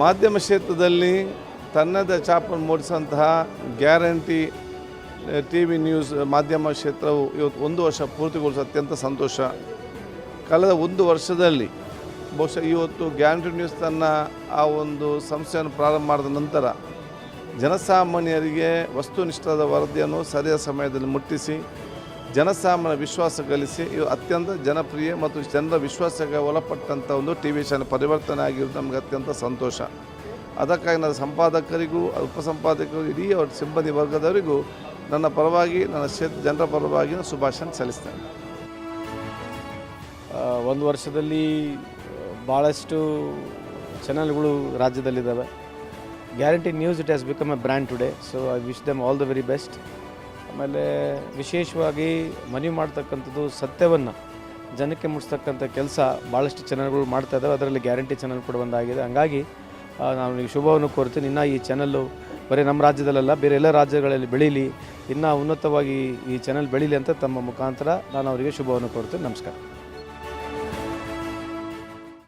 ಮಾಧ್ಯಮ ಕ್ಷೇತ್ರದಲ್ಲಿ ತನ್ನದೇ ಛಾಪನ್ನು ಮೂಡಿಸಿದಂತಹ ಗ್ಯಾರಂಟಿ ಟಿ ವಿ ನ್ಯೂಸ್ ಮಾಧ್ಯಮ ಕ್ಷೇತ್ರವು ಇವತ್ತು 1 ವರ್ಷ ಪೂರ್ತಿಗೊಳಿಸ ಅತ್ಯಂತ ಸಂತೋಷ. ಕಳೆದ 1 ವರ್ಷದಲ್ಲಿ ಬಹುಶಃ ಇವತ್ತು ಗ್ಯಾರಂಟಿ ನ್ಯೂಸ್ ತನ್ನ ಆ ಒಂದು ಸಂಸ್ಥೆಯನ್ನು ಪ್ರಾರಂಭ ಮಾಡಿದ ನಂತರ ಜನಸಾಮಾನ್ಯರಿಗೆ ವಸ್ತುನಿಷ್ಠದ ವರದಿಯನ್ನು ಸರಿಯಾದ ಸಮಯದಲ್ಲಿ ಮುಟ್ಟಿಸಿ ಜನಸಾಮಾನ್ಯ ವಿಶ್ವಾಸ ಗಳಿಸಿ ಇವು ಅತ್ಯಂತ ಜನಪ್ರಿಯ ಮತ್ತು ಜನರ ವಿಶ್ವಾಸಕ್ಕೆ ಒಳಪಟ್ಟಂಥ ಒಂದು ಟಿ ವಿ ಚಾನಲ್ ಪರಿವರ್ತನೆ ಆಗಿರೋದು ನಮಗೆ ಅತ್ಯಂತ ಸಂತೋಷ. ಅದಕ್ಕಾಗಿ ನನ್ನ ಸಂಪಾದಕರಿಗೂ ಉಪಸಂಪಾದಕರಿಗೂ ಇಡೀ ಅವ್ರ ಸಿಬ್ಬಂದಿ ವರ್ಗದವರಿಗೂ ನನ್ನ ಪರವಾಗಿ ನನ್ನ ಜನರ ಪರವಾಗಿ ಶುಭಾಶಯ ಸಲ್ಲಿಸ್ತೇನೆ. 1 ವರ್ಷದಲ್ಲಿ ಭಾಳಷ್ಟು ಚಾನಲ್ಗಳು ರಾಜ್ಯದಲ್ಲಿದ್ದಾವೆ. Guarantee news it has become a brand today, so I wish them all the very best. ಆಮೇಲೆ ವಿಶೇಷವಾಗಿ ಮನವಿ ಮಾಡ್ತಕ್ಕಂಥದ್ದು ಸತ್ಯವನ್ನು ಜನಕ್ಕೆ ಮುಟ್ಟಿಸ್ತಕ್ಕಂಥ ಕೆಲಸ ಭಾಳಷ್ಟು ಚಾನಲ್ಗಳು ಮಾಡ್ತಾ ಇದ್ದಾವೆ. ಅದರಲ್ಲಿ ಗ್ಯಾರಂಟಿ ಚಾನಲ್ ಕೂಡ ಒಂದಾಗಿದೆ. ಹಂಗಾಗಿ ನಾನು ಈಗ ಶುಭವನ್ನು ಕೋರ್ತೀನಿ. ಇನ್ನು ಈ ಚಾನಲ್ಲು ಬರೀ ನಮ್ಮ ರಾಜ್ಯದಲ್ಲ, ಬೇರೆ ಎಲ್ಲ ರಾಜ್ಯಗಳಲ್ಲಿ ಬೆಳೀಲಿ, ಇನ್ನೂ ಉನ್ನತವಾಗಿ ಈ ಚಾನಲ್ ಬೆಳೀಲಿ ಅಂತ ತಮ್ಮ ಮುಖಾಂತರ ನಾನು ಅವರಿಗೆ ಶುಭವನ್ನು ಕೋರ್ತೀನಿ. ನಮಸ್ಕಾರ.